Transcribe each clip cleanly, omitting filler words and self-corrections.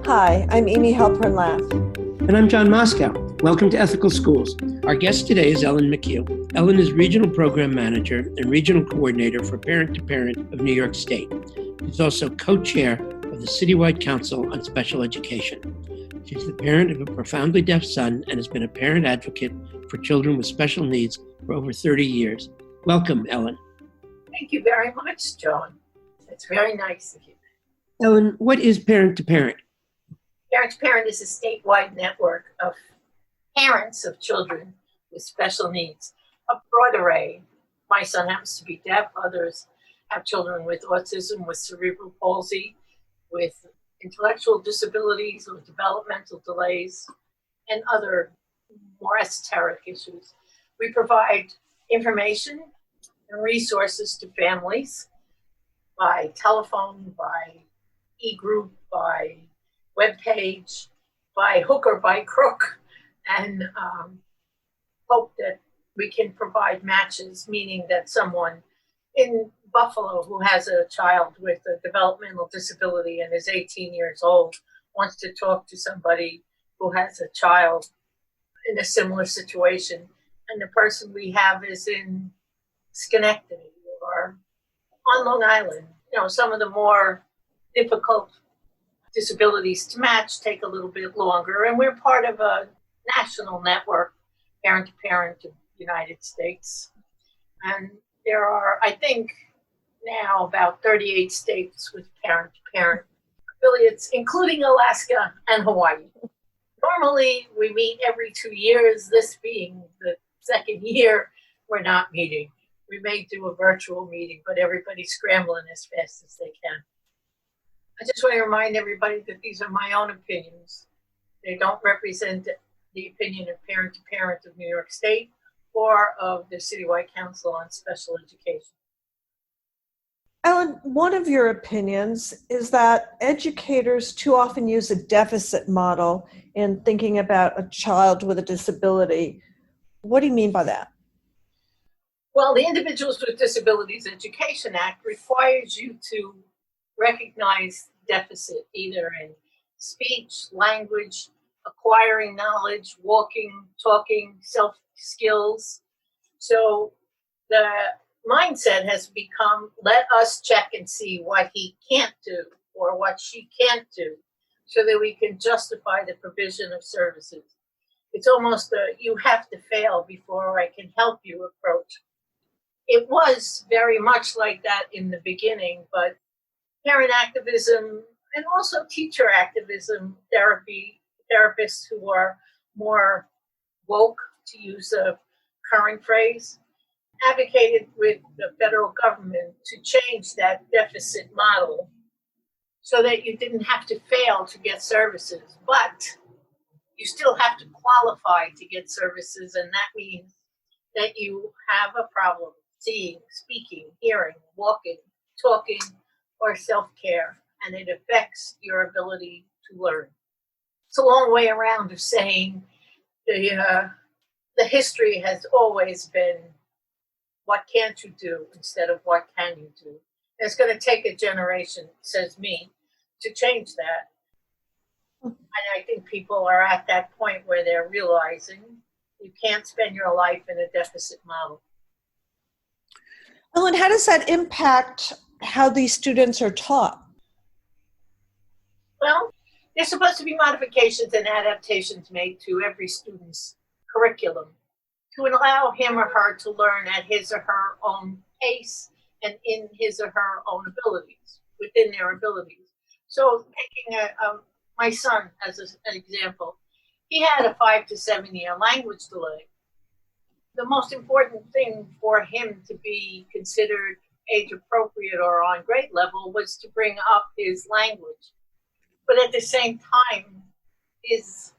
Hi, I'm Amy Halpern-Laff. And I'm John Moscow. Welcome to Ethical Schools. Our guest today is Ellen McHugh. Ellen is Regional Program Manager and Regional Coordinator for Parent to Parent of New York State. She's also co-chair of the Citywide Council on Special Education. She's the parent of a profoundly deaf son and has been a parent advocate for children with special needs for over 30 years. Welcome, Ellen. Thank you very much, John. It's very nice of you. Ellen, what is Parent to Parent? Parent to Parent is a statewide network of parents of children with special needs, a broad array. My son happens to be deaf. Others have children with autism, with cerebral palsy, with intellectual disabilities or developmental delays, and other more esoteric issues. We provide information and resources to families by telephone, by e-group, by webpage, by hook or by crook, and hope that we can provide matches, meaning that someone in Buffalo who has a child with a developmental disability and is 18 years old wants to talk to somebody who has a child in a similar situation, and the person we have is in Schenectady or on Long Island. You know, some of the more difficult disabilities to match take a little bit longer, and we're part of a national network, Parent to Parent of the United States. And there are, I think, now about 38 states with Parent to Parent affiliates, including Alaska and Hawaii. Normally, we meet every 2 years. This being the second year, we're not meeting. We may do a virtual meeting, but everybody's scrambling as fast as they can. I just want to remind everybody that these are my own opinions. They don't represent the opinion of Parent to Parent of New York State or of the Citywide Council on Special Education. Ellen, one of your opinions is that educators too often use a deficit model in thinking about a child with a disability. What do you mean by that? Well, the Individuals with Disabilities Education Act requires you to recognize deficit either in speech, language, acquiring knowledge, walking, talking, self-skills. So the mindset has become, let us check and see what he can't do or what she can't do so that we can justify the provision of services. It's almost a you have to fail before I can help you approach. It was very much like that in the beginning, but parent activism and also teacher activism, therapists who are more woke, to use a current phrase, advocated with the federal government to change that deficit model so that you didn't have to fail to get services, but you still have to qualify to get services, and that means that you have a problem seeing, speaking, hearing, walking, talking, or self-care, and it affects your ability to learn. It's a long way around of saying the history has always been what can't you do instead of what can you do. It's going to take a generation, says me, to change that. And I think people are at that point where they're realizing you can't spend your life in a deficit model. Ellen, how does that impact how these students are taught? Well, there's supposed to be modifications and adaptations made to every student's curriculum to allow him or her to learn at his or her own pace and in his or her own abilities, within their abilities. So taking my son as an example, he had a 5 to 7 year language delay. The most important thing for him to be considered age appropriate or on grade level was to bring up his language. But at the same time, his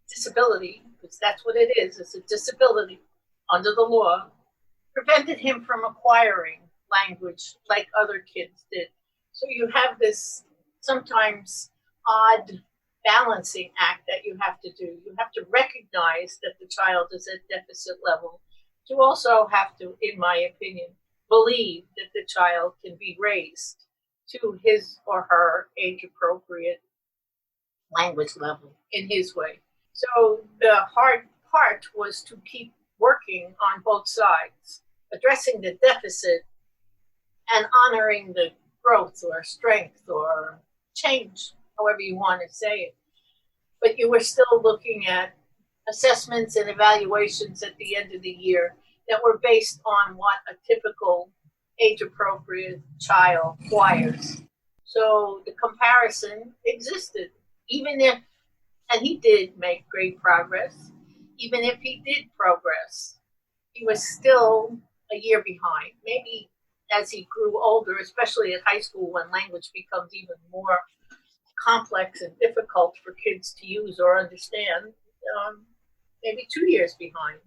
disability, because that's what it is, it's a disability under the law, prevented him from acquiring language like other kids did. So you have this sometimes odd balancing act that you have to do. You have to recognize that the child is at deficit level. You also have to, in my opinion, believe that the child can be raised to his or her age appropriate language level in his way. So the hard part was to keep working on both sides, addressing the deficit and honoring the growth or strength or change, however you want to say it. But you were still looking at assessments and evaluations at the end of the year that were based on what a typical age-appropriate child requires. So the comparison existed, even if, and he did make great progress, even if he did progress, he was still a year behind. Maybe as he grew older, especially at high school when language becomes even more complex and difficult for kids to use or understand, maybe 2 years behind.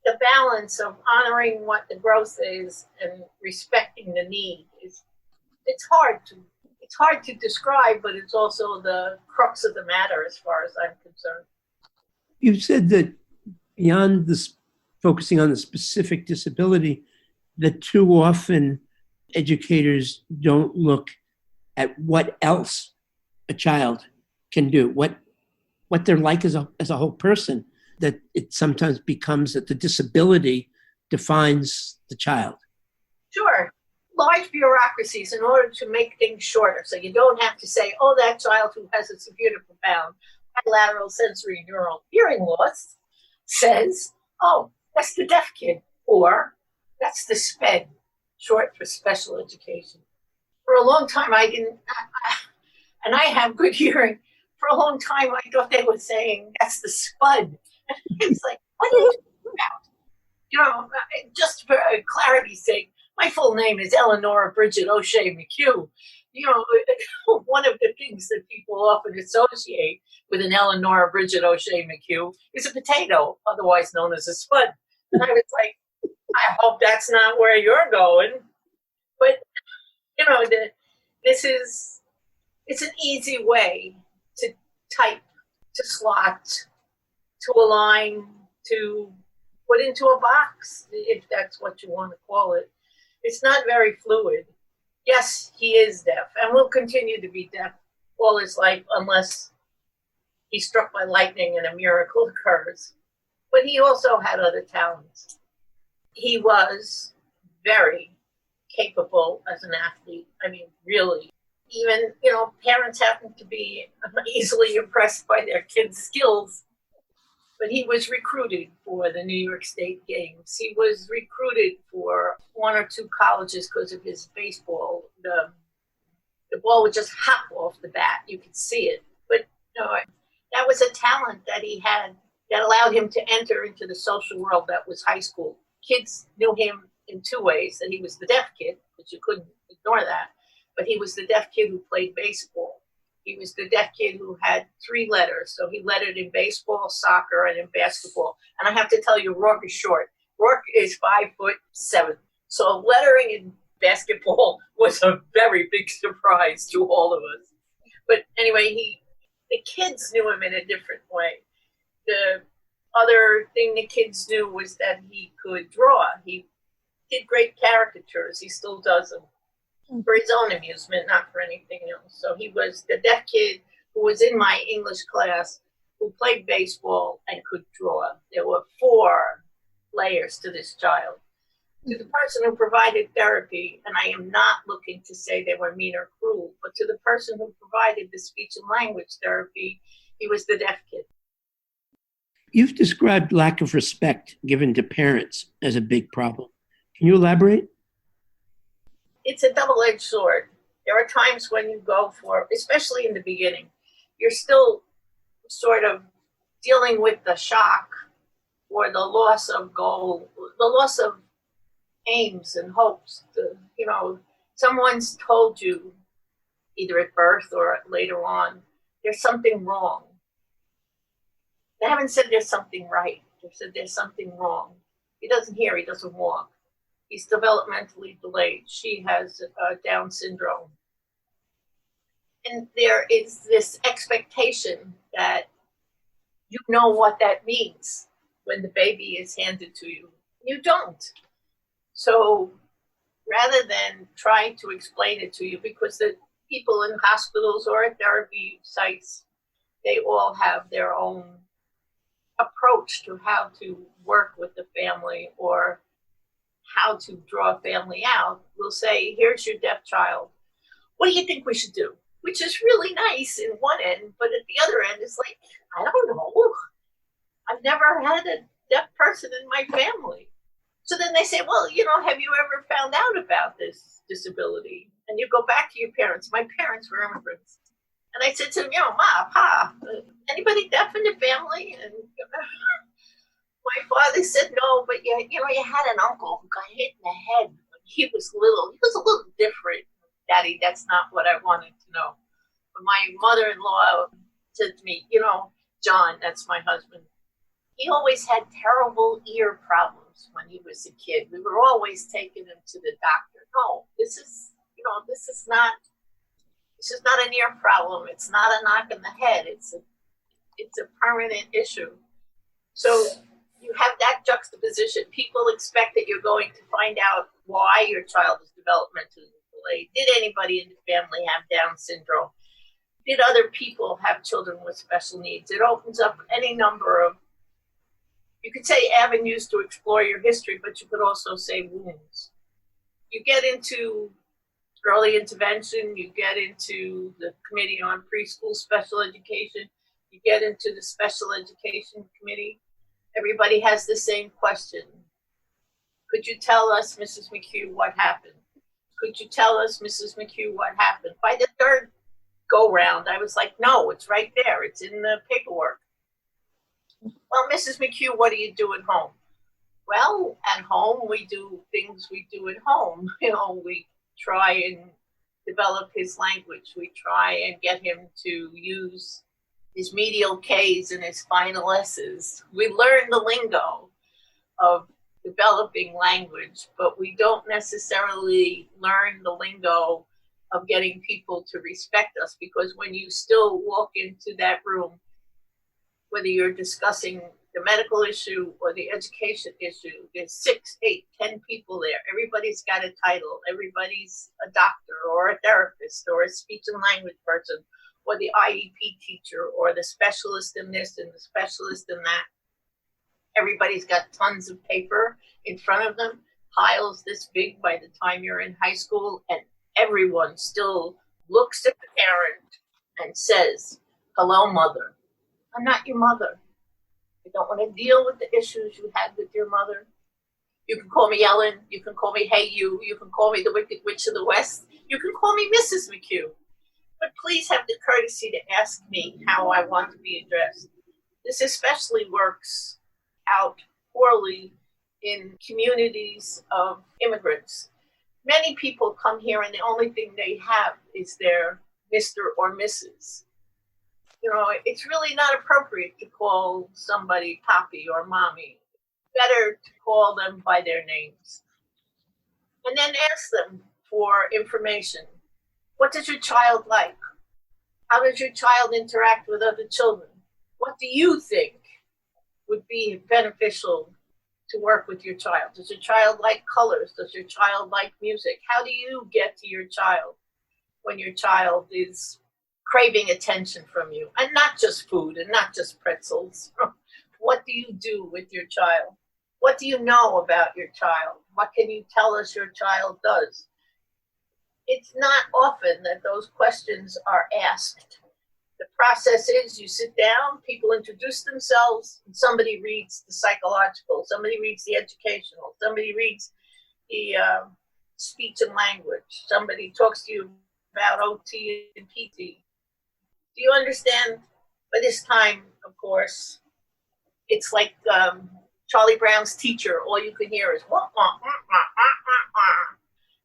The balance of honoring what the growth is and respecting the need it's hard to describe, but it's also the crux of the matter as far as I'm concerned. You said that beyond this focusing on the specific disability, that too often educators don't look at what else a child can do, what they're like as a whole person, that it sometimes becomes that the disability defines the child. Sure. Large bureaucracies, in order to make things shorter, so you don't have to say, oh, that child who has a severe to profound bilateral sensory neural hearing loss says, oh, that's the deaf kid, or that's the SPED, short for special education. For a long time, and I have good hearing, for a long time, I thought they were saying, that's the SPUD. And I was like, what are you talking about? You know, just for clarity's sake, my full name is Eleanor Bridget O'Shea McHugh. You know, one of the things that people often associate with an Eleanor Bridget O'Shea McHugh is a potato, otherwise known as a spud. And I was like, I hope that's not where you're going. But, you know, it's an easy way to type, to slot, to align, to put into a box, if that's what you want to call it. It's not very fluid. Yes, he is deaf and will continue to be deaf all his life unless he's struck by lightning and a miracle occurs. But he also had other talents. He was very capable as an athlete. I mean, really. Even, you know, parents happen to be easily impressed by their kids' skills. But he was recruited for the New York State games. He was recruited for one or two colleges because of his baseball. The ball would just hop off the bat. You could see it. But you know, that was a talent that he had that allowed him to enter into the social world that was high school. Kids knew him in two ways, that he was the deaf kid, but you couldn't ignore that. But he was the deaf kid who played baseball. He was the deaf kid who had 3 letters. So he lettered in baseball, soccer, and in basketball. And I have to tell you, Rourke is short. Rourke is 5'7". So lettering in basketball was a very big surprise to all of us. But anyway, the kids knew him in a different way. The other thing the kids knew was that he could draw. He did great caricatures. He still does them. For his own amusement, not for anything else. So he was the deaf kid who was in my English class, who played baseball and could draw. There were 4 layers to this child. To the person who provided therapy, and I am not looking to say they were mean or cruel, but to the person who provided the speech and language therapy, he was the deaf kid. You've described lack of respect given to parents as a big problem. Can you elaborate? It's a double-edged sword. There are times when you go for, especially in the beginning, you're still sort of dealing with the shock or the loss of goal, the loss of aims and hopes. You know, someone's told you, either at birth or later on, there's something wrong. They haven't said there's something right. They've said there's something wrong. He doesn't hear, he doesn't walk. He's developmentally delayed. She has Down syndrome. And there is this expectation that you know what that means when the baby is handed to you. You don't. So rather than trying to explain it to you, because the people in hospitals or at therapy sites they all have their own approach to how to work with the family or how to draw a family out. We'll say, here's your deaf child. What do you think we should do? Which is really nice in one end, but at the other end, it's like, I don't know. I've never had a deaf person in my family. So then they say, well, have you ever found out about this disability? And you go back to your parents. My parents were immigrants. And I said to them, Ma, Pa, anybody deaf in the family? And my father said, no, but you had an uncle who got hit in the head when he was little. He was a little different. Daddy, that's not what I wanted to know. But my mother-in-law said to me, John, that's my husband, he always had terrible ear problems when he was a kid. We were always taking him to the doctor. No, this is not an ear problem. It's not a knock in the head. It's a permanent issue. So you have that juxtaposition. People expect that you're going to find out why your child is developmentally delayed. Did anybody in the family have Down syndrome? Did other people have children with special needs? It opens up any number of, you could say, avenues to explore your history, but you could also say wounds. You get into early intervention, you get into the Committee on Preschool Special Education, you get into the Special Education Committee. Everybody has the same question. Could you tell us, Mrs. McHugh, what happened? Could you tell us, Mrs. McHugh, what happened? By the third go-round, I was like, no, it's right there. It's in the paperwork. Well, Mrs. McHugh, what do you do at home? Well, at home, we do things we do at home. We try and develop his language. We try and get him to use his medial Ks and his final S's. We learn the lingo of developing language, but we don't necessarily learn the lingo of getting people to respect us, because when you still walk into that room, whether you're discussing the medical issue or the education issue, there's 6, 8, 10 people there. Everybody's got a title. Everybody's a doctor or a therapist or a speech and language person or the IEP teacher or the specialist in this and the specialist in that. Everybody's got tons of paper in front of them, piles this big by the time you're in high school, and everyone still looks at the parent and says, hello, mother. I'm not your mother. I don't want to deal with the issues you had with your mother. You can call me Ellen. You can call me Hey You. You can call me the Wicked Witch of the West. You can call me Mrs. McHugh. But please have the courtesy to ask me how I want to be addressed. This especially works out poorly in communities of immigrants. Many people come here and the only thing they have is their Mr. or Mrs. It's really not appropriate to call somebody Poppy or Mommy. Better to call them by their names. And then ask them for information. What does your child like? How does your child interact with other children? What do you think would be beneficial to work with your child? Does your child like colors? Does your child like music? How do you get to your child when your child is craving attention from you? And not just food and not just pretzels. What do you do with your child? What do you know about your child? What can you tell us your child does? It's not often that those questions are asked. The process is you sit down, people introduce themselves, and somebody reads the psychological, somebody reads the educational, somebody reads the speech and language, somebody talks to you about OT and PT. Do you understand? By this time, of course, it's like Charlie Brown's teacher. All you can hear is wah, wah, wah, wah, wah, wah,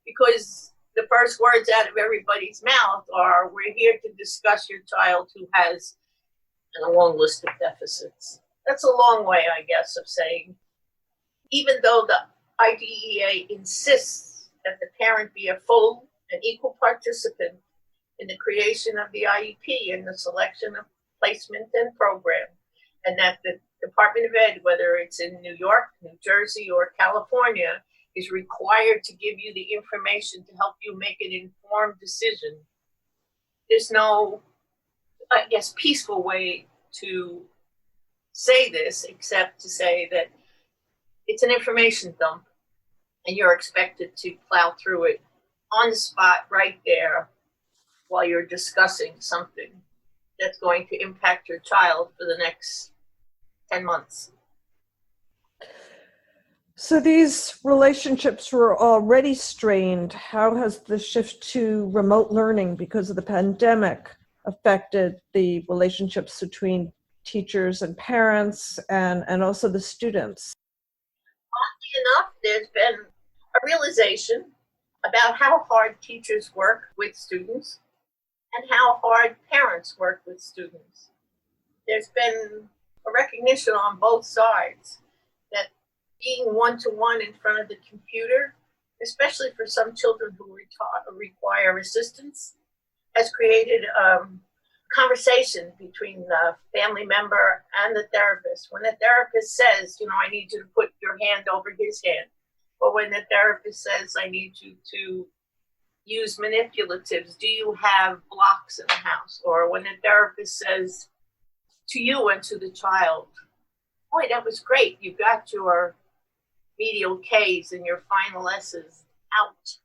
because the first words out of everybody's mouth are, we're here to discuss your child who has a long list of deficits. That's a long way, I guess, of saying, even though the IDEA insists that the parent be a full and equal participant in the creation of the IEP and the selection of placement and program, and that the Department of Ed, whether it's in New York, New Jersey, or California, is required to give you the information to help you make an informed decision. There's no, guess, peaceful way to say this, except to say that it's an information dump and you're expected to plow through it on the spot right there while you're discussing something that's going to impact your child for the next 10 months. So these relationships were already strained. How has the shift to remote learning because of the pandemic affected the relationships between teachers and parents and also the students? Oddly enough, there's been a realization about how hard teachers work with students and how hard parents work with students. There's been a recognition on both sides that being one-to-one in front of the computer, especially for some children who require assistance, has created conversation between the family member and the therapist. When the therapist says, I need you to put your hand over his hand, or when the therapist says, I need you to use manipulatives, do you have blocks in the house? Or when the therapist says to you and to the child, boy, that was great, you got your medial Ks and your final S's out.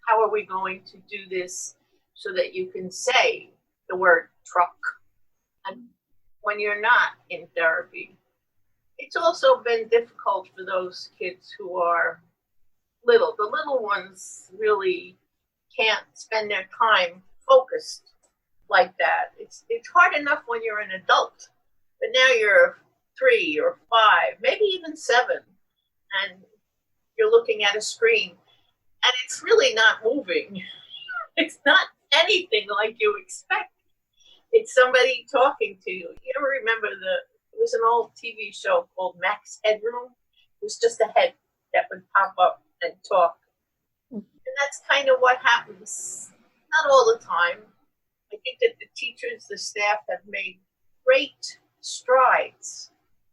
How are we going to do this so that you can say the word truck and when you're not in therapy? It's also been difficult for those kids who are little. The little ones really can't spend their time focused like that. It's hard enough when you're an adult, but now you're 3 or 5, maybe even 7, and you're looking at a screen and it's really not moving. It's not anything like you expect. It's somebody talking to you. You ever remember it was an old TV show called Max Headroom? It was just a head that would pop up and talk. And that's kind of what happens. Not all the time. I think that the teachers, the staff have made great strides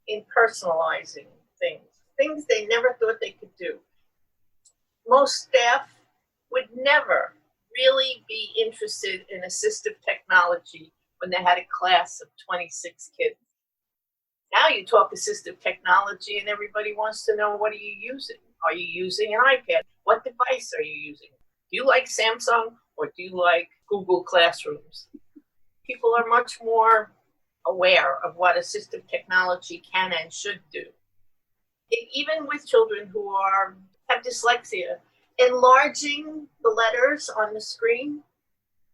in personalizing things they never thought they could do. Most staff would never really be interested in assistive technology when they had a class of 26 kids. Now you talk assistive technology and everybody wants to know, what are you using? Are you using an iPad? What device are you using? Do you like Samsung or do you like Google Classrooms? People are much more aware of what assistive technology can and should do. Even with children who have dyslexia, enlarging the letters on the screen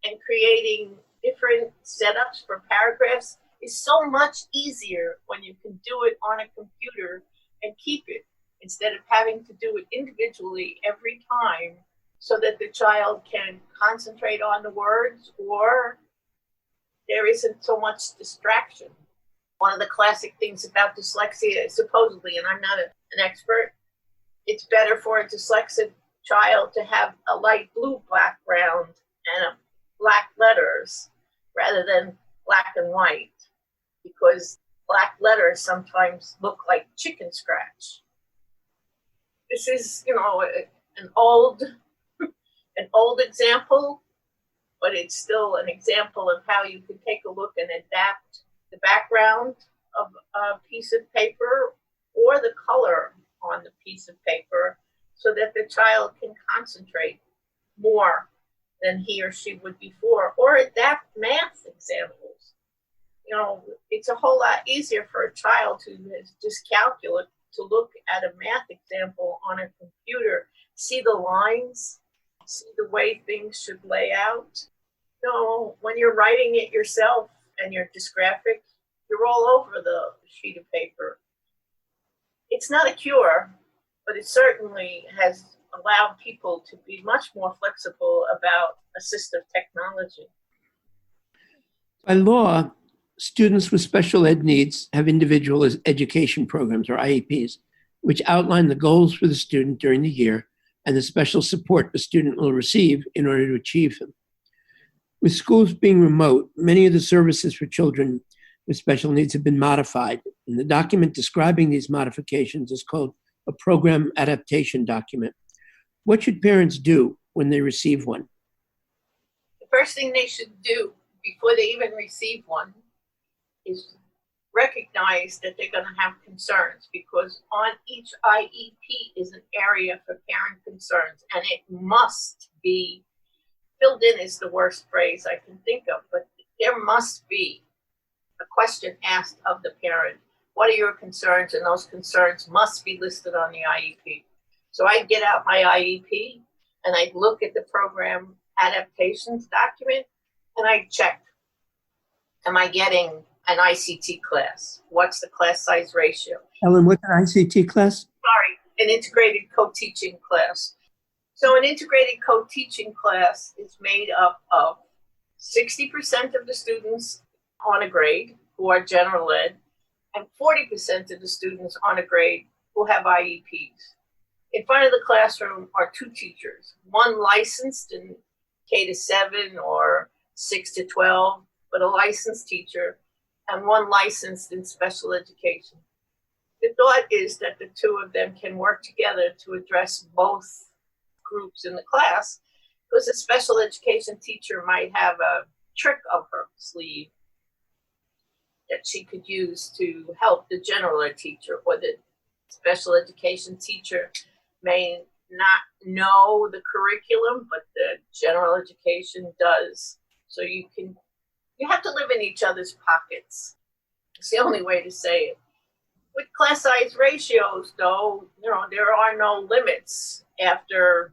and creating different setups for paragraphs is so much easier when you can do it on a computer and keep it, instead of having to do it individually every time, so that the child can concentrate on the words or there isn't so much distraction. One of the classic things about dyslexia is supposedly, and I'm not an expert, it's better for a dyslexic child to have a light blue background and black letters rather than black and white, because black letters sometimes look like chicken scratch. This is, an old example, but it's still an example of how you can take a look and adapt the background of a piece of paper or the color on the piece of paper so that the child can concentrate more than he or she would before, or adapt math examples. It's a whole lot easier for a child who is dyscalculic to look at a math example on a computer, see the lines, see the way things should lay out. When you're writing it yourself and you're dysgraphic, you're all over the sheet of paper. It's not a cure, but it certainly has allowed people to be much more flexible about assistive technology. By law, students with special ed needs have individual education programs, or IEPs, which outline the goals for the student during the year and the special support the student will receive in order to achieve them. With schools being remote, many of the services for children with special needs have been modified, and the document describing these modifications is called a program adaptation document. What should parents do when they receive one? The first thing they should do before they even receive one, is recognize that they're going to have concerns, because on each IEP is an area for parent concerns, and it must be filled in is the worst phrase I can think of, but there must be a question asked of the parent. What are your concerns? And those concerns must be listed on the IEP. So I'd get out my IEP and I'd look at the program adaptations document and I'd check, am I getting an ICT class? What's the class size ratio? Ellen, what's an ICT class? Sorry, an integrated co-teaching class. So an integrated co-teaching class is made up of 60% of the students on a grade who are general ed and 40% of the students on a grade who have IEPs. In front of the classroom are two teachers, one licensed in K-7 or 6-12, but a licensed teacher, and one licensed in special education. The thought is that the two of them can work together to address both groups in the class, because a special education teacher might have a trick up her sleeve that she could use to help the general ed teacher, or the special education teacher may not know the curriculum, but the general education does. So you have to live in each other's pockets. It's the only way to say it. With class size ratios, though, there are no limits after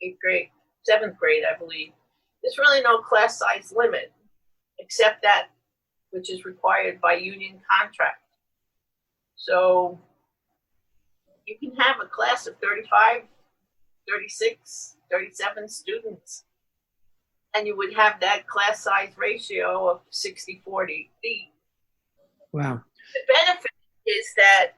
8th grade, 7th grade, I believe. There's really no class size limit, except that which is required by union contract. So you can have a class of 35, 36, 37 students, and you would have that class size ratio of 60-40. Wow. The benefit is that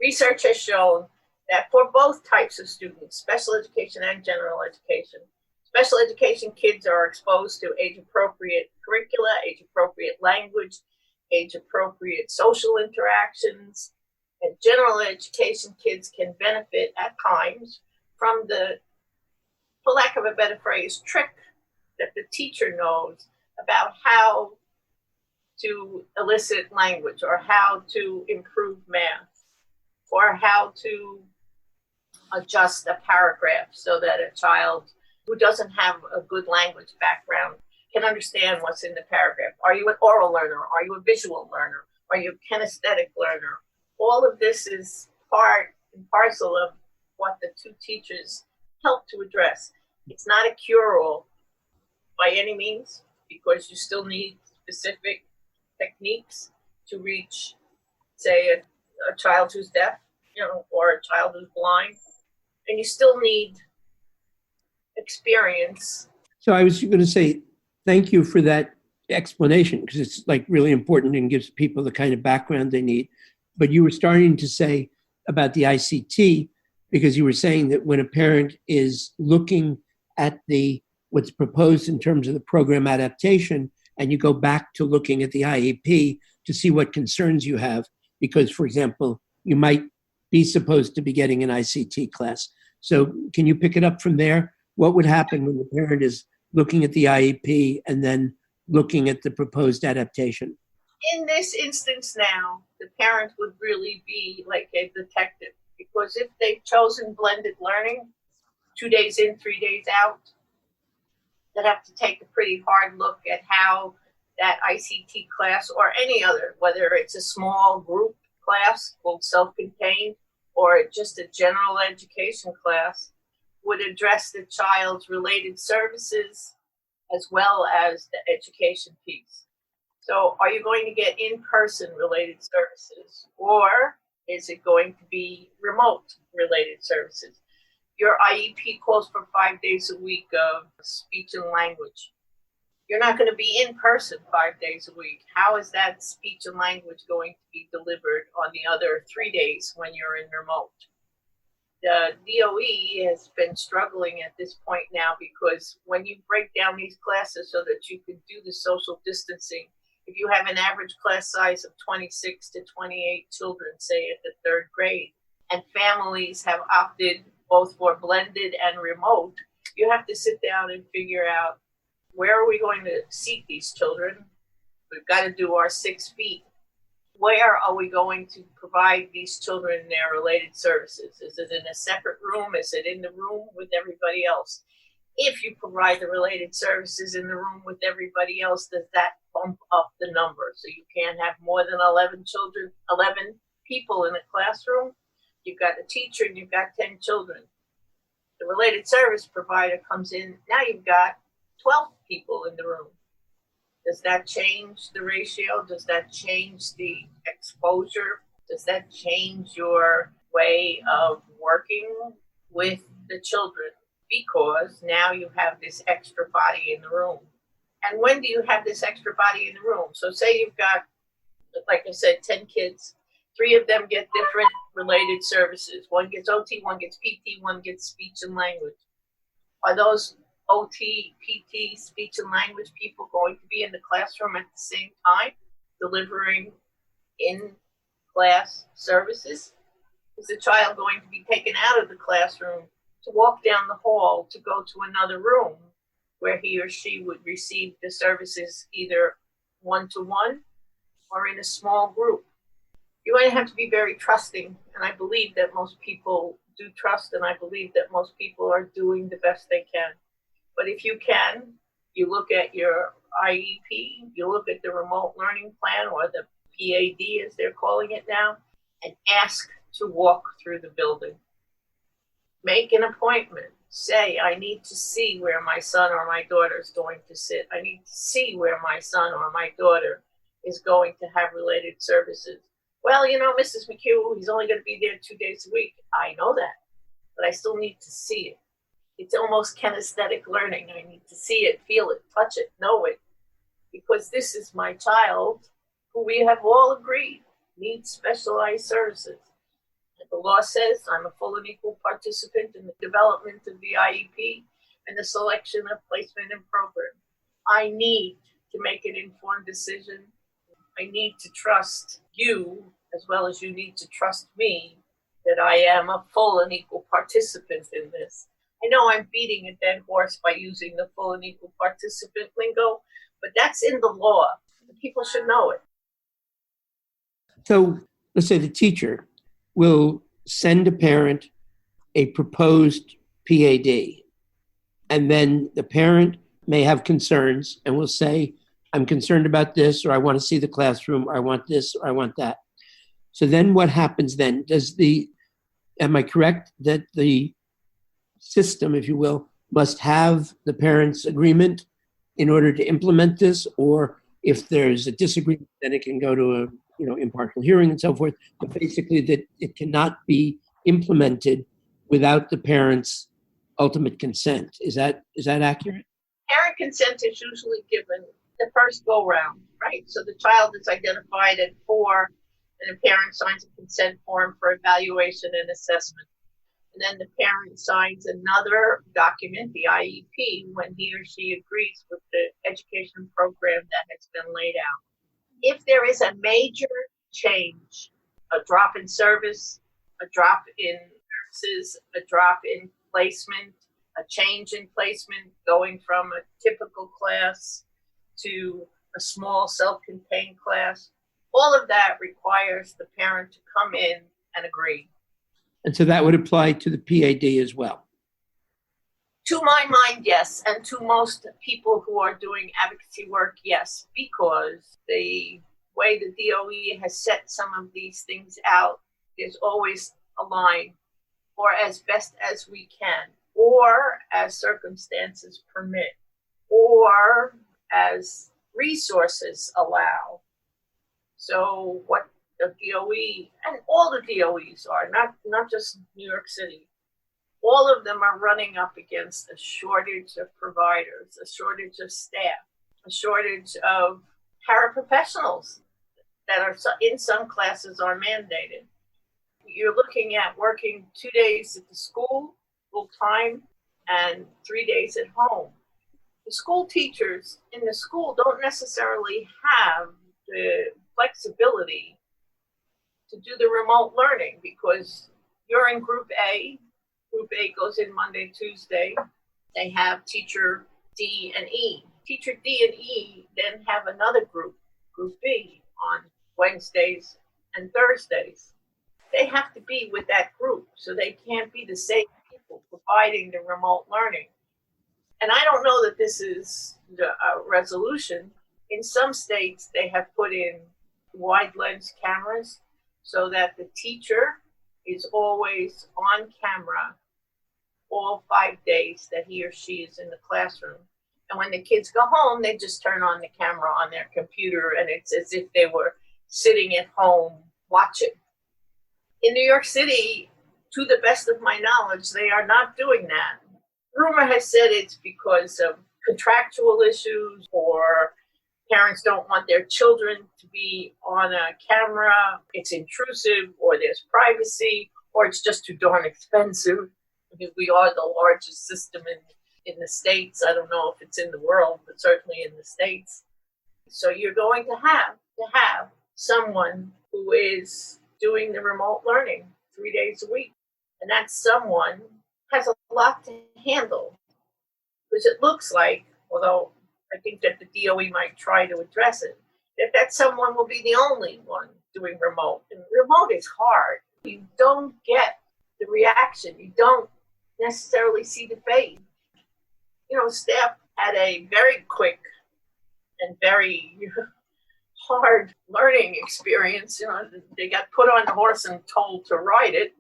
research has shown that for both types of students, special education and general education, special education kids are exposed to age-appropriate curricula, age-appropriate language, age-appropriate social interactions, and general education kids can benefit at times from the, for lack of a better phrase, trick that the teacher knows about how to elicit language, or how to improve math, or how to adjust a paragraph so that a child who doesn't have a good language background can understand what's in the paragraph. Are you an oral learner? Are you a visual learner? Are you a kinesthetic learner? All of this is part and parcel of what the two teachers help to address. It's not a cure-all by any means, because you still need specific techniques to reach, say, a child who's deaf, or a child who's blind, and you still need experience. So I was going to say, thank you for that explanation, because it's really important and gives people the kind of background they need. But you were starting to say about the ICT, because you were saying that when a parent is looking at what's proposed in terms of the program adaptation, and you go back to looking at the IEP to see what concerns you have, because, for example, you might be supposed to be getting an ICT class. So can you pick it up from there? What would happen when the parent is looking at the IEP and then looking at the proposed adaptation? In this instance now, the parent would really be like a detective, because if they've chosen blended learning, 2 days in, 3 days out, they'd have to take a pretty hard look at how that ICT class, or any other, whether it's a small group class called self-contained, or just a general education class, would address the child's related services as well as the education piece. So are you going to get in-person related services, or is it going to be remote related services? Your IEP calls for 5 days a week of speech and language. You're not going to be in person 5 days a week. How is that speech and language going to be delivered on the other 3 days when you're in remote? The DOE has been struggling at this point now, because when you break down these classes so that you can do the social distancing, if you have an average class size of 26 to 28 children, say at the 3rd grade, and families have opted both for blended and remote, you have to sit down and figure out where are we going to seat these children? We've got to do our 6 feet. Where are we going to provide these children their related services? Is it in a separate room? Is it in the room with everybody else? If you provide the related services in the room with everybody else, does that bump up the number? So you can't have more than 11 people in a classroom. You've got a teacher and you've got 10 children. The related service provider comes in, now you've got 12 people in the room. Does that change the ratio? Does that change the exposure? Does that change your way of working with the children? Because now you have this extra body in the room. And when do you have this extra body in the room? So say you've got, like I said, 10 kids. 3 of them get different related services. One gets OT, one gets PT, one gets speech and language. Are those OT, PT, speech and language people going to be in the classroom at the same time, delivering in-class services? Is the child going to be taken out of the classroom to walk down the hall to go to another room where he or she would receive the services either one-to-one or in a small group? You're going to have to be very trusting, and I believe that most people do trust, and I believe that most people are doing the best they can. But if you can, you look at your IEP, you look at the remote learning plan, or the PAD as they're calling it now, and ask to walk through the building. Make an appointment. Say, I need to see where my son or my daughter is going to sit. I need to see where my son or my daughter is going to have related services. Well, Mrs. McHugh, he's only going to be there 2 days a week. I know that, but I still need to see it. It's almost kinesthetic learning. I need to see it, feel it, touch it, know it, because this is my child who we have all agreed needs specialized services. The law says I'm a full and equal participant in the development of the IEP and the selection of placement and program. I need to make an informed decision. I need to trust you as well as you need to trust me that I am a full and equal participant in this. I know I'm beating a dead horse by using the full and equal participant lingo, but that's in the law. People should know it. So let's say the teacher will send a parent a proposed PAD, and then the parent may have concerns and will say, I'm concerned about this, or I want to see the classroom, or I want this, or I want that. So then what happens then? Am I correct that the system, if you will, must have the parents' agreement in order to implement this? Or if there's a disagreement, then it can go to a impartial hearing and so forth, but basically that it cannot be implemented without the parents' ultimate consent. Is that accurate? Parent consent is usually given the first go round, right? So the child is identified at 4, and the parent signs a consent form for evaluation and assessment. And then the parent signs another document, the IEP, when he or she agrees with the education program that has been laid out. If there is a major change, a drop in service, a drop in services, a drop in placement, a change in placement, going from a typical class to a small self-contained class, all of that requires the parent to come in and agree. And so that would apply to the PAD as well? To my mind, yes. And to most people who are doing advocacy work, yes, because the way the DOE has set some of these things out, there's always a line, or as best as we can, or as circumstances permit, or as resources allow. So what the DOE, and all the DOEs are, not just New York City, all of them are running up against a shortage of providers, a shortage of staff, a shortage of paraprofessionals that are in some classes are mandated. You're looking at working 2 days at the school, full time, and 3 days at home. The school teachers in the school don't necessarily have the flexibility to do the remote learning because you're in Group A. Group A goes in Monday, Tuesday. They have teacher D and E. teacher D and E then have another group, Group B, on Wednesdays and Thursdays. They have to be with that group, so they can't be the same people providing the remote learning. And I don't know that this is the resolution. In some states, they have put in wide lens cameras so that the teacher is always on camera all 5 days that he or she is in the classroom. And when the kids go home, they just turn on the camera on their computer, and it's as if they were sitting at home watching. In New York City, to the best of my knowledge, they are not doing that. Rumor has said it's because of contractual issues, or parents don't want their children to be on a camera, it's intrusive, or there's privacy, or it's just too darn expensive. Because we are the largest system in the States. I don't know if it's in the world, but certainly in the States. So you're going to have someone who is doing the remote learning 3 days a week. And that someone has a lot to handle. Because it looks like, although I think that the DOE might try to address it, that someone will be the only one doing remote. And remote is hard. You don't get the reaction. You don't necessarily see the face. Staff had a very quick and very hard learning experience. They got put on the horse and told to ride it.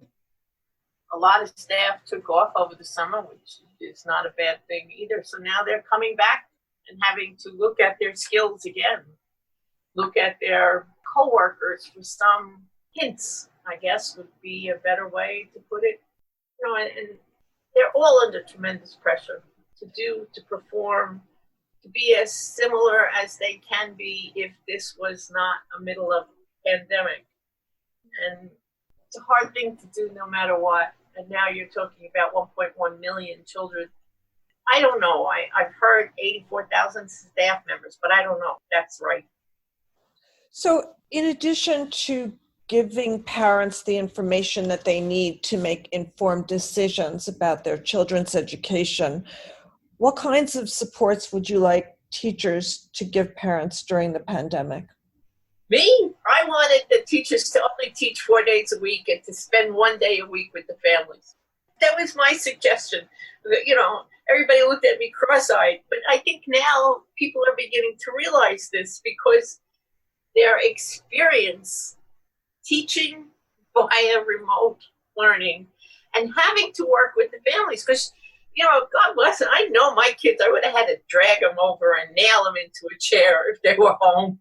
A lot of staff took off over the summer, which is not a bad thing either. So now they're coming back and having to look at their skills again, look at their coworkers for some hints, I guess would be a better way to put it. And they're all under tremendous pressure to perform, to be as similar as they can be if this was not a middle of pandemic. And it's a hard thing to do no matter what. And now you're talking about 1.1 million children. I don't know. I've heard 84,000 staff members, but I don't know if that's right. So in addition to giving parents the information that they need to make informed decisions about their children's education, what kinds of supports would you like teachers to give parents during the pandemic? Me? I wanted the teachers to only teach 4 days a week and to spend 1 day a week with the families. That was my suggestion. Everybody looked at me cross-eyed, but I think now people are beginning to realize this because their experience teaching via remote learning and having to work with the families, because God bless it, I know my kids, I would have had to drag them over and nail them into a chair if they were home.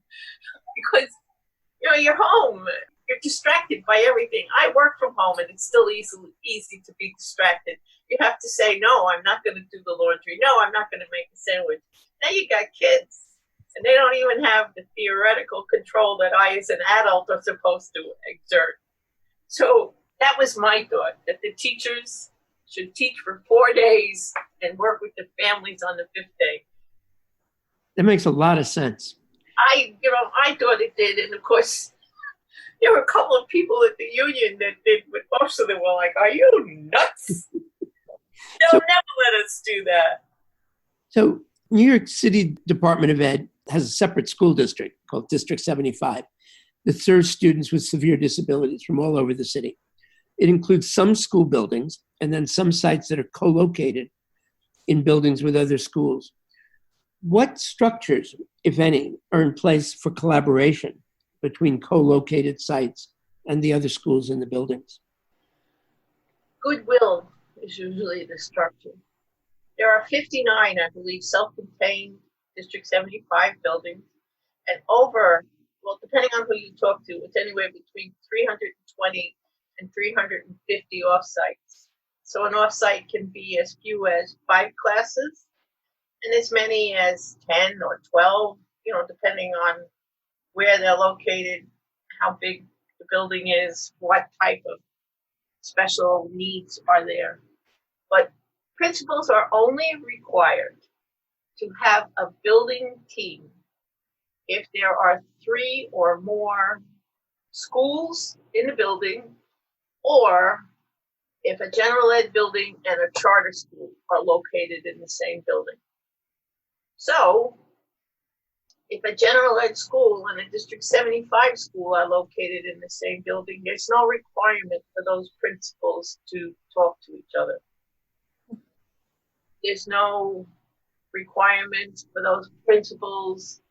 Because, you're home, you're distracted by everything. I work from home and it's still easy to be distracted. You have to say, no, I'm not going to do the laundry. No, I'm not going to make a sandwich. Now you got kids and they don't even have the theoretical control that I as an adult are supposed to exert. So that was my thought, that the teachers should teach for 4 days and work with the families on the 5th day. That makes a lot of sense. I thought it did. And of course, there were a couple of people at the union that did, but most of them were like, are you nuts? They'll never let us do that. So New York City Department of Ed has a separate school district called District 75 that serves students with severe disabilities from all over the city. It includes some school buildings and then some sites that are co-located in buildings with other schools. What structures, if any, are in place for collaboration between co-located sites and the other schools in the buildings? Goodwill is usually the structure. There are 59, I believe, self-contained District 75 buildings, and depending on who you talk to, it's anywhere between 320 and 350 offsites. So an offsite can be as few as 5 classes and as many as 10 or 12, depending on where they're located, how big the building is, what type of special needs are there. But principals are only required to have a building team if there are 3 or more schools in the building, or if a general ed building and a charter school are located in the same building. So if a general ed school and a District 75 school are located in the same building, there's no requirement for those principals to talk to each other. There's no requirement for those principals.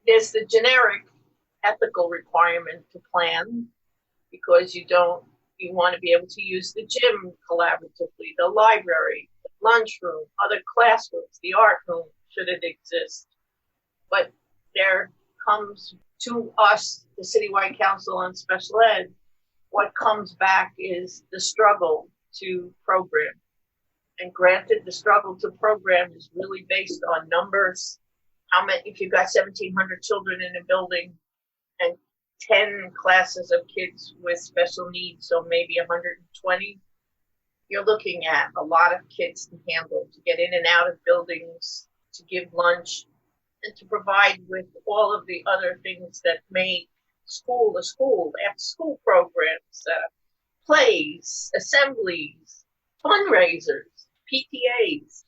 There's the generic ethical requirement to plan, because you want to be able to use the gym collaboratively, the library, the lunchroom, other classrooms, the art room, should it exist. But there comes to us, the Citywide Council on Special Ed, what comes back is the struggle to program. And granted, the struggle to program is really based on numbers. How many, if you've got 1,700 children in a building and 10 classes of kids with special needs, so maybe 120, you're looking at a lot of kids to handle, to get in and out of buildings, to give lunch, and to provide with all of the other things that make school a school, after school programs, plays, assemblies, fundraisers, PTAs.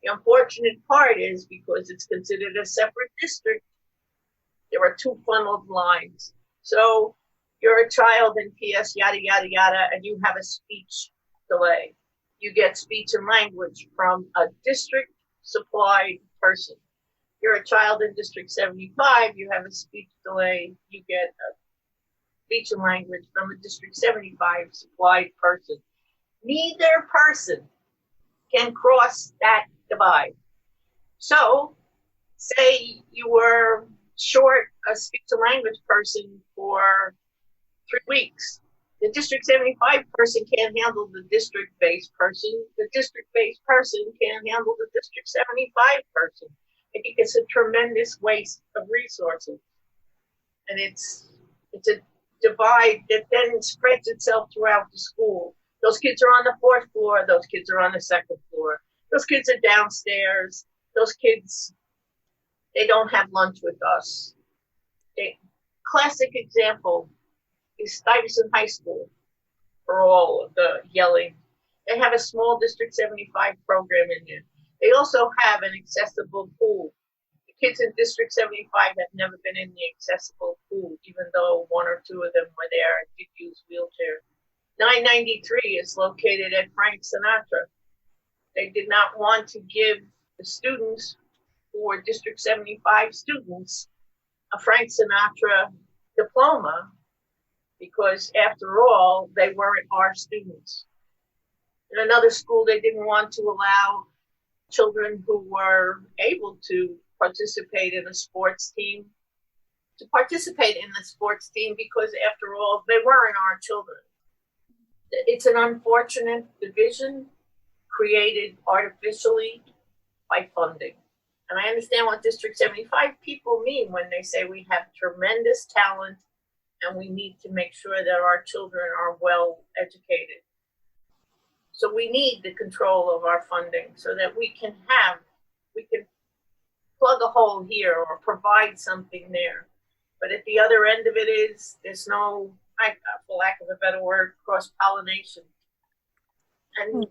The unfortunate part is, because it's considered a separate district, there are two funneled lines. So you're a child in PS yada, yada, yada, and you have a speech delay. You get speech and language from a district supplied person. You're a child in District 75, you have a speech delay, you get a speech and language from a District 75 supplied person. Neither person can cross that divide. So, say you were short a speech and language person for 3 weeks. The District 75 person can't handle the district-based person. The district-based person can't handle the District 75 person. I think it's a tremendous waste of resources. And it's a divide that then spreads itself throughout the school. Those kids are on the 4th floor, those kids are on the 2nd floor. Those kids are downstairs. Those kids, they don't have lunch with us. Classic example is Stuyvesant High School, for all of the yelling. They have a small District 75 program in there. They also have an accessible pool. The kids in District 75 have never been in the accessible pool, even though 1 or 2 of them were there and did use wheelchairs. 993 is located at Frank Sinatra. They did not want to give the students who were District 75 students a Frank Sinatra diploma, because after all, they weren't our students. In another school, they didn't want to allow children who were able to participate in a sports team to participate in the sports team, because after all, they weren't our children. It's an unfortunate division created artificially by funding. And I understand what District 75 people mean when they say we have tremendous talent and we need to make sure that our children are well educated. So we need the control of our funding so that we can plug a hole here or provide something there. But at the other end of it is, there's no, for lack of a better word, cross-pollination. And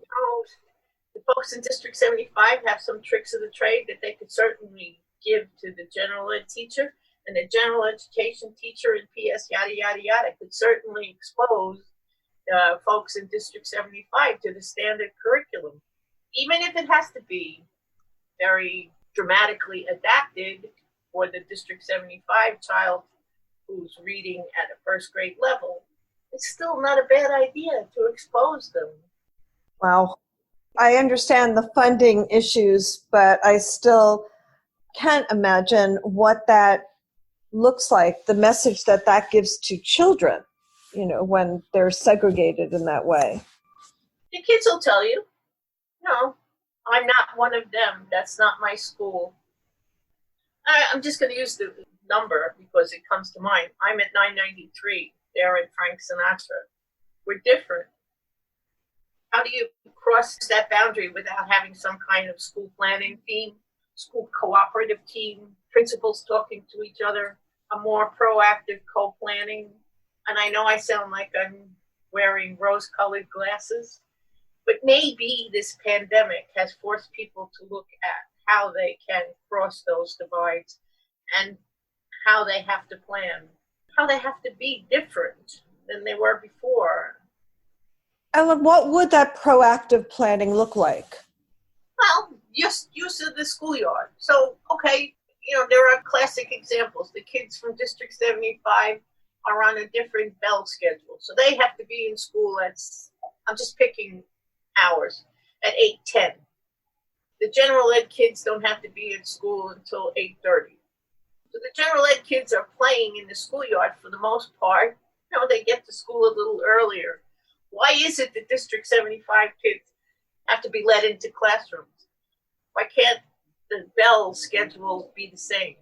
the folks in District 75 have some tricks of the trade that they could certainly give to the general ed teacher, and the general education teacher in PS yada, yada, yada could certainly expose folks in District 75 to the standard curriculum, even if it has to be very dramatically adapted for the District 75 child who's reading at a 1st grade level. It's still not a bad idea to expose them. Wow. I understand the funding issues, but I still can't imagine what that looks like, the message that gives to children, when they're segregated in that way. The kids will tell you, no, I'm not one of them. That's not my school. I'm just going to use the number because it comes to mind. I'm at 993. They're at Frank Sinatra. We're different. How do you cross that boundary without having some kind of school planning team, school cooperative team, principals talking to each other, a more proactive co-planning? And I know I sound like I'm wearing rose-colored glasses, But maybe this pandemic has forced people to look at how they can cross those divides and how they have to plan, how they have to be different than they were before. Ellen, what would that proactive planning look like? Well, just use of the schoolyard. So, okay, there are classic examples. The kids from District 75 are on a different bell schedule. So they have to be in school I'm just picking hours, at 8:10. The general ed kids don't have to be at school until 8:30. So the general ed kids are playing in the schoolyard for the most part. They get to school a little earlier. Why is it that District 75 kids have to be led into classrooms? Why can't the bell schedule be the same?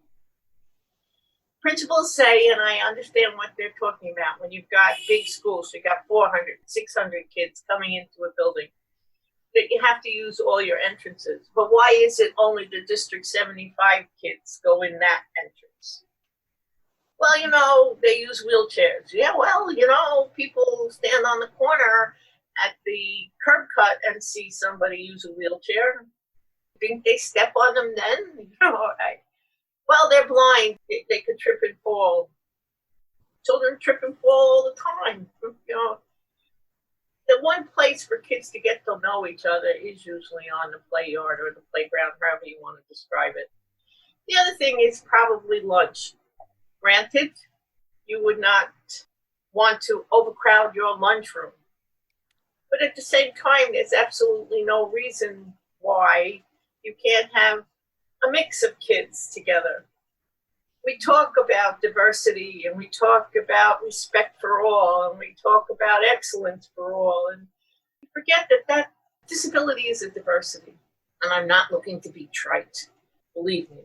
Principals say, and I understand what they're talking about, when you've got big schools, you've got 400, 600 kids coming into a building, that you have to use all your entrances. But why is it only the District 75 kids go in that entrance? Well, they use wheelchairs. Yeah, well, people stand on the corner at the curb cut and see somebody use a wheelchair. Think they step on them then? Well, they're blind. They could trip and fall. Children trip and fall all the time. The one place for kids to get to know each other is usually on the play yard or the playground, however you want to describe it. The other thing is probably lunch. Granted, you would not want to overcrowd your lunchroom. But at the same time, there's absolutely no reason why you can't have a mix of kids together. We talk about diversity and we talk about respect for all and we talk about excellence for all, and we forget that disability is a diversity. And I'm not looking to be trite, believe me.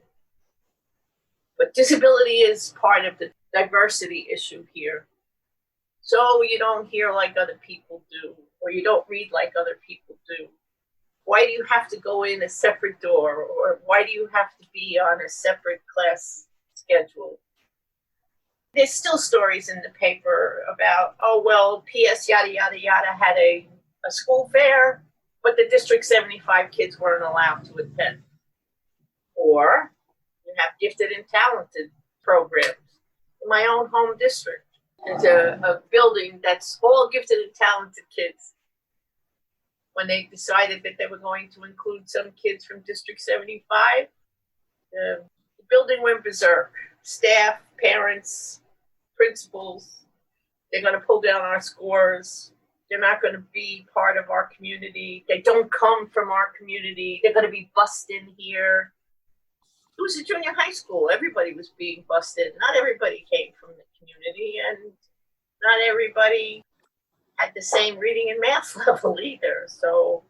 But disability is part of the diversity issue here. So you don't hear like other people do, or you don't read like other people do. Why do you have to go in a separate door? Or why do you have to be on a separate class schedule? There's still stories in the paper about, PS yada, yada, yada had a school fair, but the District 75 kids weren't allowed to attend. Or you have gifted and talented programs. In my own home district, there's a building that's all gifted and talented kids. When they decided that they were going to include some kids from District 75, the building went berserk. Staff, parents, principals, they're going to pull down our scores. They're not going to be part of our community. They don't come from our community. They're going to be bussed in here. It was a junior high school. Everybody was being busted. Not everybody came from the community, and not everybody had the same reading and math level either. So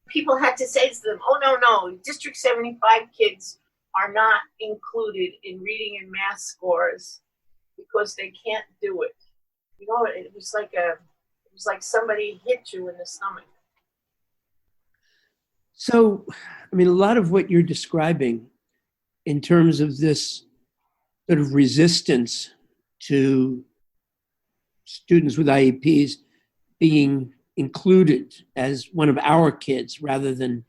people had to say to them, no, District 75 kids are not included in reading and math scores because they can't do it. It was like somebody hit you in the stomach. So, a lot of what you're describing in terms of this sort of resistance to students with IEPs being included as one of our kids rather than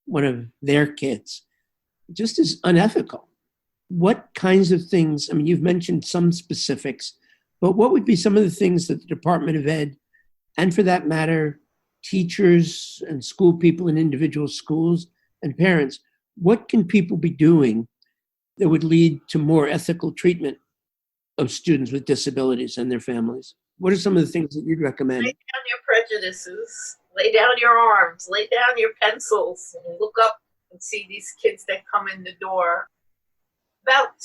one of their kids, just is unethical. What kinds of things, you've mentioned some specifics, but what would be some of the things that the Department of Ed, and for that matter, teachers and school people in individual schools and parents, what can people be doing that would lead to more ethical treatment of students with disabilities and their families? What are some of the things that you'd recommend? Lay down your prejudices, lay down your arms, lay down your pencils, and look up and see these kids that come in the door. About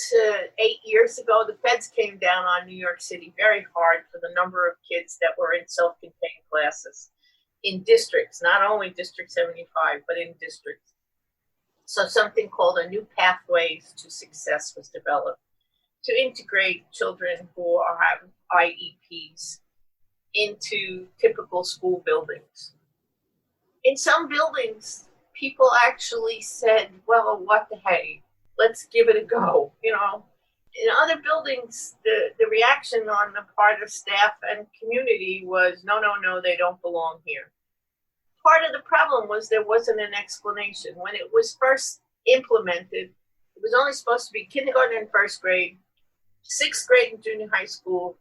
8 years ago, the feds came down on New York City very hard for the number of kids that were in self-contained classes in districts, not only District 75, but in districts. So something called a New Pathways to Success was developed to integrate children who have IEPs into typical school buildings. In some buildings, people actually said, well, what the hey, let's give it a go, In other buildings, the reaction on the part of staff and community was, no, they don't belong here. part of the problem was there wasn't an explanation. When it was first implemented, it was only supposed to be kindergarten and first grade, 6th grade in junior high school,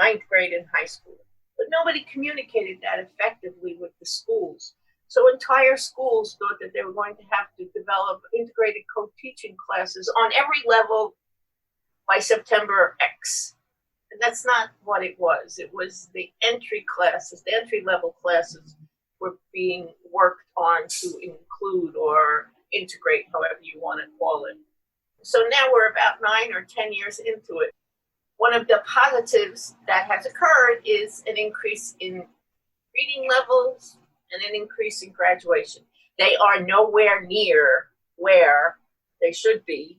9th grade in high school. But nobody communicated that effectively with the schools. So entire schools thought that they were going to have to develop integrated co-teaching classes on every level by September X. And that's not what it was. It was the entry classes, the entry-level classes were being worked on to include or integrate, however you want to call it. So now we're about 9 or 10 years into it. One of the positives that has occurred is an increase in reading levels and an increase in graduation. They are nowhere near where they should be,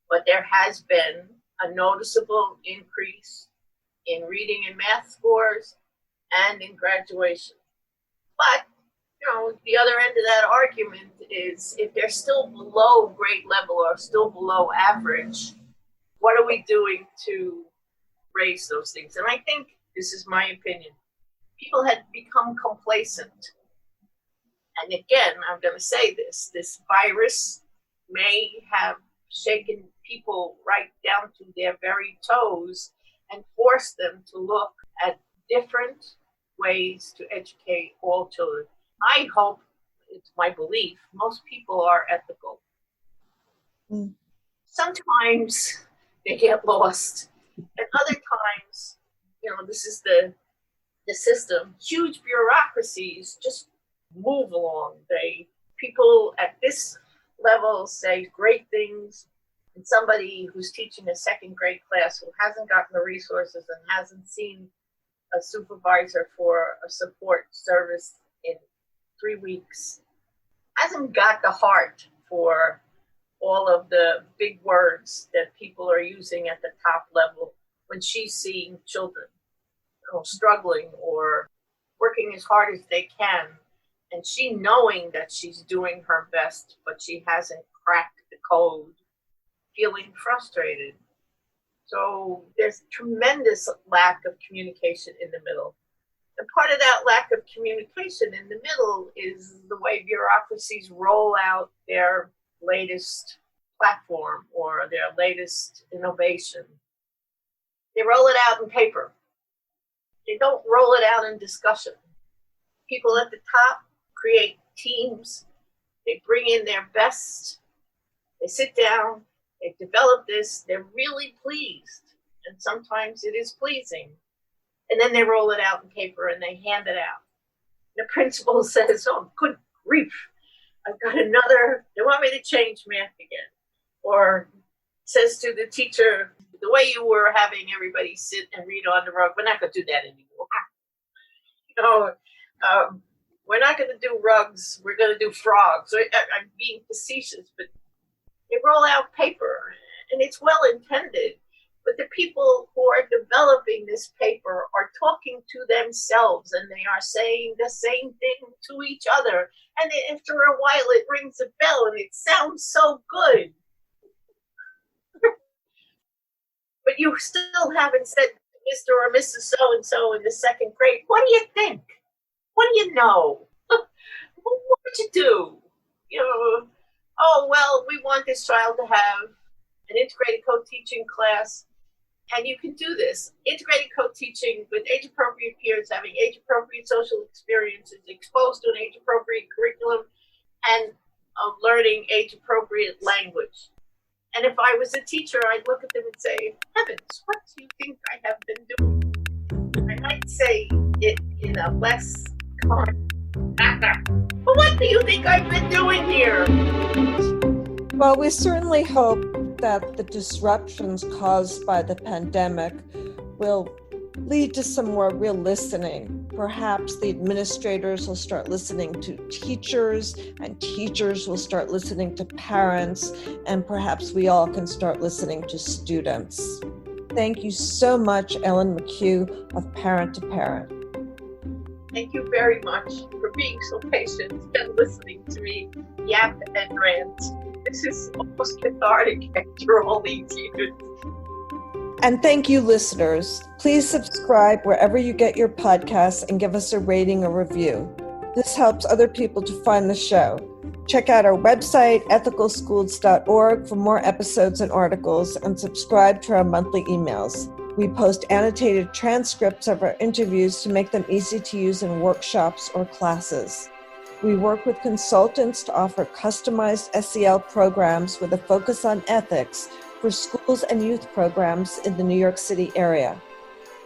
but there has been a noticeable increase in reading and math scores and in graduation. But, the other end of that argument is if they're still below grade level or still below average, what are we doing to raise those things? And I think, this is my opinion, people had become complacent. And again, I'm going to say this virus may have shaken people right down to their very toes and forced them to look at different ways to educate all children. I hope, it's my belief, most people are ethical. Sometimes they get lost, and other times, this is the system. Huge bureaucracies just move along. People at this level say great things, and somebody who's teaching a 2nd grade class who hasn't gotten the resources and hasn't seen a supervisor for a support service in 3 weeks hasn't got the heart for all of the big words that people are using at the top level when she's seeing children struggling or working as hard as they can, and she knowing that she's doing her best, but she hasn't cracked the code, feeling frustrated. So there's tremendous lack of communication in the middle. And part of that lack of communication in the middle is the way bureaucracies roll out their latest platform or their latest innovation. They roll it out in paper. They don't roll it out in discussion. People at the top create teams. They bring in their best. They sit down. They develop this. They're really pleased. And sometimes it is pleasing. And then they roll it out in paper and they hand it out. The principal says, oh, good grief. I've got another, they want me to change math again. Or says to the teacher, the way you were having everybody sit and read on the rug, we're not going to do that anymore. We're not going to do rugs, we're going to do frogs. I'm being facetious, but they roll out paper, and it's well intended. But the people who are developing this paper are talking to themselves, and they are saying the same thing to each other. And after a while, it rings a bell, and it sounds so good. But you still haven't said to Mr. or Mrs. So-and-so in the 2nd grade, what do you think? What do you know? What would you do? Oh, well, we want this child to have an integrated co-teaching class, and you can do this. Integrated co-teaching with age-appropriate peers, having age-appropriate social experiences, exposed to an age-appropriate curriculum, and learning age-appropriate language. And if I was a teacher, I'd look at them and say, heavens, what do you think I have been doing? I might say it in a less calm manner. But what do you think I've been doing here? Well, we certainly hope that the disruptions caused by the pandemic will lead to some more real listening. Perhaps the administrators will start listening to teachers, and teachers will start listening to parents, and perhaps we all can start listening to students. Thank you so much, Ellen McHugh of Parent to Parent. Thank you very much for being so patient and listening to me yap and rant. This is almost cathartic after all these years. And thank you, listeners. Please subscribe wherever you get your podcasts and give us a rating or review. This helps other people to find the show. Check out our website, ethicalschools.org, for more episodes and articles, and subscribe to our monthly emails. We post annotated transcripts of our interviews to make them easy to use in workshops or classes. We work with consultants to offer customized SEL programs with a focus on ethics for schools and youth programs in the New York City area.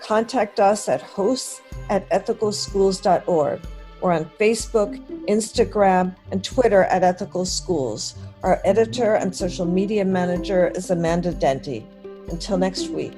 Contact us at hosts@ethicalschools.org or on Facebook, Instagram, and Twitter at Ethical Schools. Our editor and social media manager is Amanda Denty. Until next week.